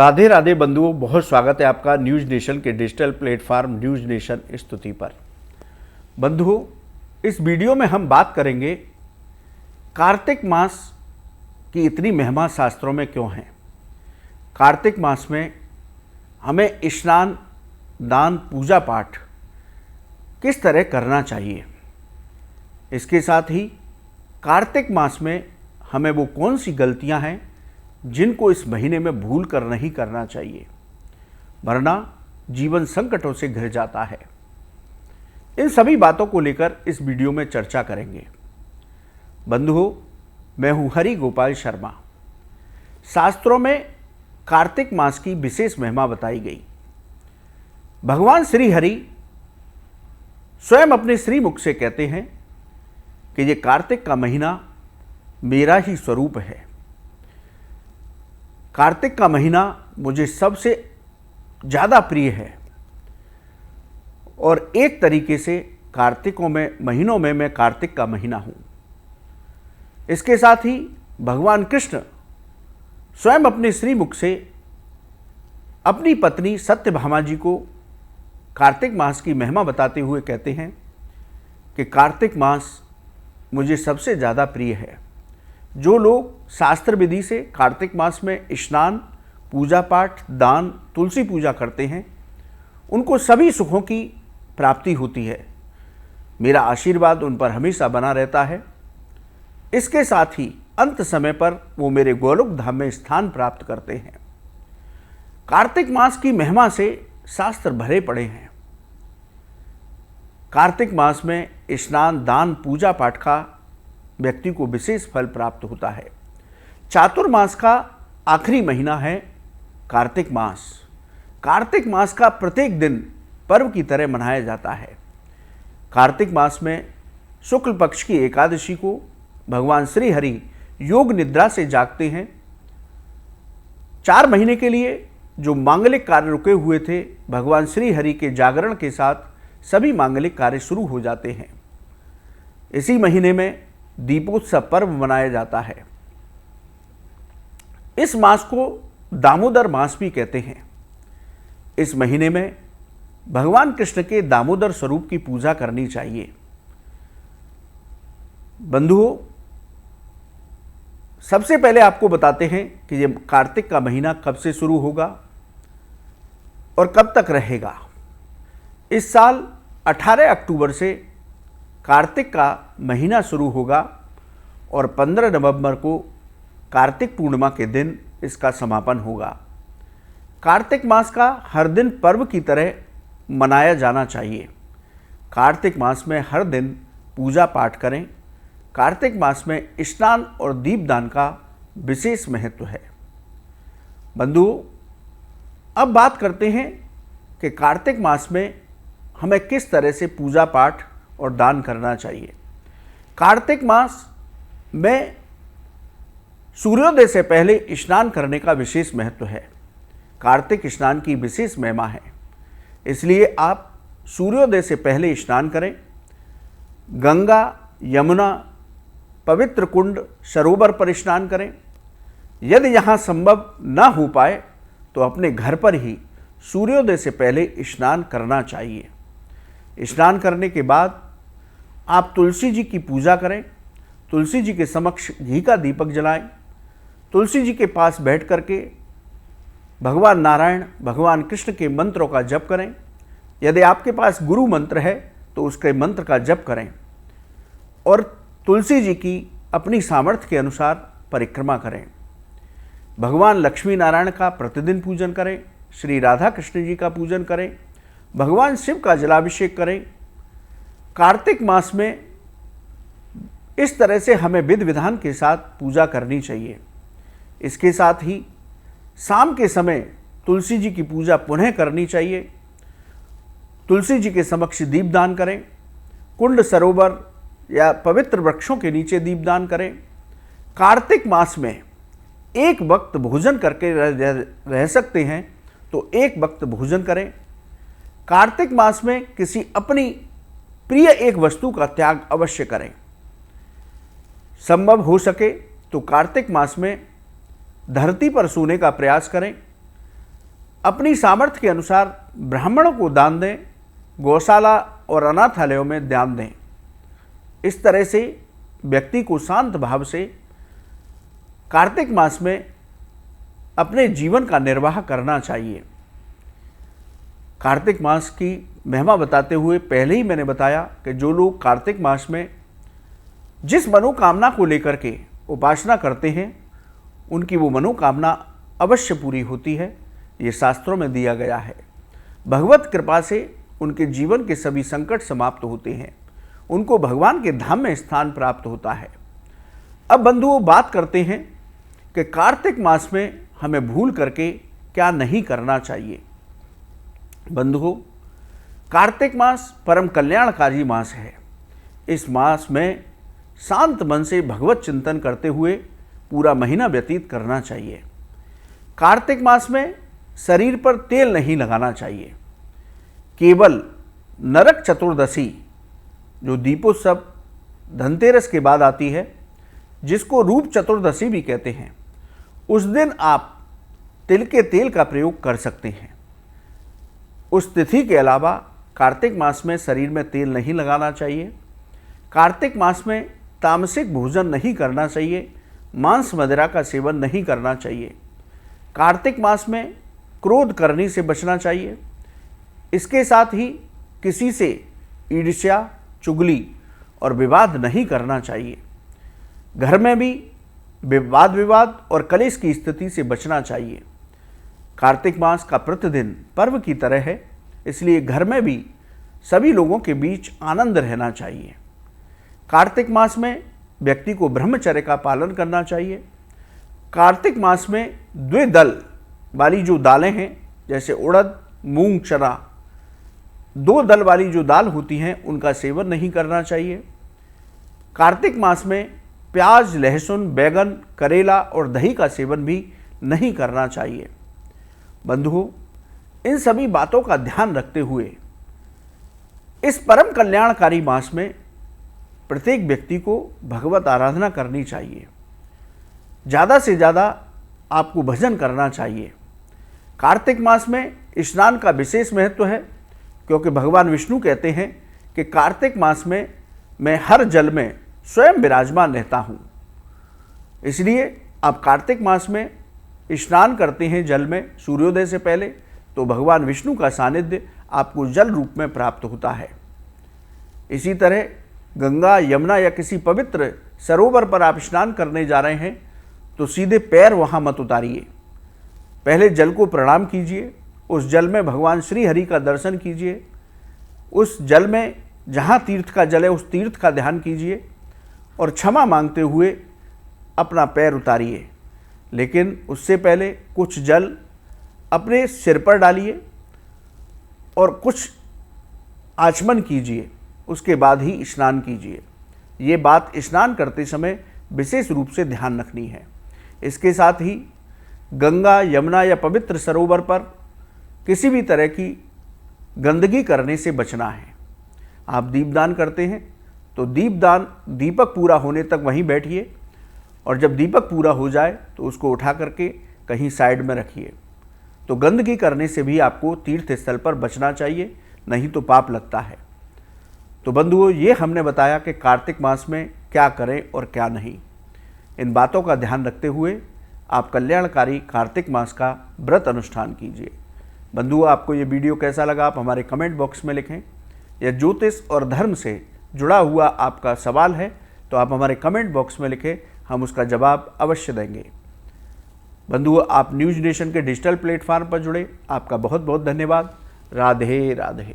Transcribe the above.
राधे राधे बंधुओं, बहुत स्वागत है आपका न्यूज़ नेशन के डिजिटल प्लेटफॉर्म न्यूज़ नेशन स्तुति पर। बंधुओं, इस वीडियो में हम बात करेंगे कार्तिक मास की इतनी महिमा शास्त्रों में क्यों है। कार्तिक मास में हमें स्नान, दान, पूजा पाठ किस तरह करना चाहिए। इसके साथ ही कार्तिक मास में हमें वो कौन सी गलतियां हैं जिनको इस महीने में भूल कर नहीं करना चाहिए, वरना जीवन संकटों से घिर जाता है। इन सभी बातों को लेकर इस वीडियो में चर्चा करेंगे। बंधुओं, मैं हूं हरि गोपाल शर्मा। शास्त्रों में कार्तिक मास की विशेष महिमा बताई गई। भगवान श्री हरि स्वयं अपने श्रीमुख से कहते हैं कि ये कार्तिक का महीना मेरा ही स्वरूप है। कार्तिक का महीना मुझे सबसे ज़्यादा प्रिय है और एक तरीके से महीनों में मैं कार्तिक का महीना हूँ। इसके साथ ही भगवान कृष्ण स्वयं अपने श्रीमुख से अपनी पत्नी सत्यभामा जी को कार्तिक मास की महिमा बताते हुए कहते हैं कि कार्तिक मास मुझे सबसे ज़्यादा प्रिय है। जो लोग शास्त्र विधि से कार्तिक मास में स्नान, पूजा पाठ, दान, तुलसी पूजा करते हैं, उनको सभी सुखों की प्राप्ति होती है। मेरा आशीर्वाद उन पर हमेशा बना रहता है। इसके साथ ही अंत समय पर वो मेरे गोलोक धाम में स्थान प्राप्त करते हैं। कार्तिक मास की महिमा से शास्त्र भरे पड़े हैं। कार्तिक मास में स्नान, दान, पूजा पाठ का व्यक्ति को विशेष फल प्राप्त होता है। चातुर्मास का आखिरी महीना है कार्तिक मास। कार्तिक मास का प्रत्येक दिन पर्व की तरह मनाया जाता है। कार्तिक मास में शुक्ल पक्ष की एकादशी को भगवान श्री हरि योग निद्रा से जागते हैं। 4 महीने के लिए जो मांगलिक कार्य रुके हुए थे, भगवान श्री हरि के जागरण के साथ सभी मांगलिक कार्य शुरू हो जाते हैं। इसी महीने में दीपोत्सव पर्व मनाया जाता है। इस मास को दामोदर मास भी कहते हैं। इस महीने में भगवान कृष्ण के दामोदर स्वरूप की पूजा करनी चाहिए। बंधुओं, सबसे पहले आपको बताते हैं कि ये कार्तिक का महीना कब से शुरू होगा और कब तक रहेगा। इस साल 18 अक्टूबर से कार्तिक का महीना शुरू होगा और 15 नवंबर को कार्तिक पूर्णिमा के दिन इसका समापन होगा। कार्तिक मास का हर दिन पर्व की तरह मनाया जाना चाहिए। कार्तिक मास में हर दिन पूजा पाठ करें। कार्तिक मास में स्नान और दीपदान का विशेष महत्व है। बंधुओं, अब बात करते हैं कि कार्तिक मास में हमें किस तरह से पूजा पाठ और दान करना चाहिए। कार्तिक मास में सूर्योदय से पहले स्नान करने का विशेष महत्व है। कार्तिक स्नान की विशेष महिमा है, इसलिए आप सूर्योदय से पहले स्नान करें। गंगा, यमुना, पवित्र कुंड, सरोवर पर स्नान करें। यदि यहाँ संभव न हो पाए तो अपने घर पर ही सूर्योदय से पहले स्नान करना चाहिए। स्नान करने के बाद आप तुलसी जी की पूजा करें। तुलसी जी के समक्ष घी का दीपक जलाएं। तुलसी जी के पास बैठ करके भगवान नारायण, भगवान कृष्ण के मंत्रों का जप करें। यदि आपके पास गुरु मंत्र है तो उसके मंत्र का जप करें और तुलसी जी की अपनी सामर्थ्य के अनुसार परिक्रमा करें। भगवान लक्ष्मी नारायण का प्रतिदिन पूजन करें। श्री राधा कृष्ण जी का पूजन करें। भगवान शिव का जलाभिषेक करें। कार्तिक मास में इस तरह से हमें विधि विधान के साथ पूजा करनी चाहिए। इसके साथ ही शाम के समय तुलसी जी की पूजा पुनः करनी चाहिए। तुलसी जी के समक्ष दीपदान करें। कुंड, सरोवर या पवित्र वृक्षों के नीचे दीपदान करें। कार्तिक मास में एक वक्त भोजन करके रह सकते हैं तो एक वक्त भोजन करें। कार्तिक मास में किसी अपनी प्रिय एक वस्तु का त्याग अवश्य करें। संभव हो सके तो कार्तिक मास में धरती पर सोने का प्रयास करें। अपनी सामर्थ्य के अनुसार ब्राह्मणों को दान दें, गौशाला और अनाथालयों में दान दें। इस तरह से व्यक्ति को शांत भाव से कार्तिक मास में अपने जीवन का निर्वाह करना चाहिए। कार्तिक मास की महिमा बताते हुए पहले ही मैंने बताया कि जो लोग कार्तिक मास में जिस मनोकामना को लेकर के उपासना करते हैं उनकी वो मनोकामना अवश्य पूरी होती है, ये शास्त्रों में दिया गया है। भगवत कृपा से उनके जीवन के सभी संकट समाप्त होते हैं, उनको भगवान के धाम में स्थान प्राप्त होता है। अब बंधुओं, बात करते हैं कि कार्तिक मास में हमें भूल करके क्या नहीं करना चाहिए। बंधुओं, कार्तिक मास परम कल्याणकारी मास है। इस मास में शांत मन से भगवत चिंतन करते हुए पूरा महीना व्यतीत करना चाहिए। कार्तिक मास में शरीर पर तेल नहीं लगाना चाहिए। केवल नरक चतुर्दशी, जो दीपोत्सव धनतेरस के बाद आती है, जिसको रूप चतुर्दशी भी कहते हैं, उस दिन आप तिल के तेल का प्रयोग कर सकते हैं। उस तिथि के अलावा कार्तिक मास में शरीर में तेल नहीं लगाना चाहिए। कार्तिक मास में तामसिक भोजन नहीं करना चाहिए, मांस मदिरा का सेवन नहीं करना चाहिए। कार्तिक मास में क्रोध करने से बचना चाहिए। इसके साथ ही किसी से ईर्ष्या, चुगली और विवाद नहीं करना चाहिए। घर में भी विवाद और कलेश की स्थिति से बचना चाहिए। कार्तिक मास का प्रतिदिन पर्व की तरह है, इसलिए घर में भी सभी लोगों के बीच आनंद रहना चाहिए। कार्तिक मास में व्यक्ति को ब्रह्मचर्य का पालन करना चाहिए। कार्तिक मास में द्विदल वाली जो दालें हैं, जैसे उड़द, मूंग, चना, दो दल वाली जो दाल होती हैं उनका सेवन नहीं करना चाहिए। कार्तिक मास में प्याज, लहसुन, बैगन, करेला और दही का सेवन भी नहीं करना चाहिए। बंधुओं, इन सभी बातों का ध्यान रखते हुए इस परम कल्याणकारी मास में प्रत्येक व्यक्ति को भगवत आराधना करनी चाहिए। ज़्यादा से ज़्यादा आपको भजन करना चाहिए। कार्तिक मास में स्नान का विशेष महत्व है, क्योंकि भगवान विष्णु कहते हैं कि कार्तिक मास में मैं हर जल में स्वयं विराजमान रहता हूँ। इसलिए आप कार्तिक मास में स्नान करते हैं जल में सूर्योदय से पहले, तो भगवान विष्णु का सानिध्य आपको जल रूप में प्राप्त होता है। इसी तरह गंगा, यमुना या किसी पवित्र सरोवर पर आप स्नान करने जा रहे हैं तो सीधे पैर वहाँ मत उतारिए। पहले जल को प्रणाम कीजिए, उस जल में भगवान श्री हरि का दर्शन कीजिए। उस जल में जहाँ तीर्थ का जल है उस तीर्थ का ध्यान कीजिए और क्षमा मांगते हुए अपना पैर उतारिए। लेकिन उससे पहले कुछ जल अपने सिर पर डालिए और कुछ आचमन कीजिए, उसके बाद ही स्नान कीजिए। ये बात स्नान करते समय विशेष रूप से ध्यान रखनी है। इसके साथ ही गंगा, यमुना या पवित्र सरोवर पर किसी भी तरह की गंदगी करने से बचना है। आप दीपदान करते हैं तो दीपक पूरा होने तक वहीं बैठिए और जब दीपक पूरा हो जाए तो उसको उठा करके कहीं साइड में रखिए। तो गंदगी करने से भी आपको तीर्थ स्थल पर बचना चाहिए, नहीं तो पाप लगता है। तो बंधुओं, ये हमने बताया कि कार्तिक मास में क्या करें और क्या नहीं। इन बातों का ध्यान रखते हुए आप कल्याणकारी कार्तिक मास का व्रत अनुष्ठान कीजिए। बंधुओं, आपको ये वीडियो कैसा लगा आप हमारे कमेंट बॉक्स में लिखें। या ज्योतिष और धर्म से जुड़ा हुआ आपका सवाल है तो आप हमारे कमेंट बॉक्स में लिखें, हम उसका जवाब अवश्य देंगे। बंधुओं, आप न्यूज़ नेशन के डिजिटल प्लेटफॉर्म पर जुड़े, आपका बहुत बहुत धन्यवाद। राधे राधे।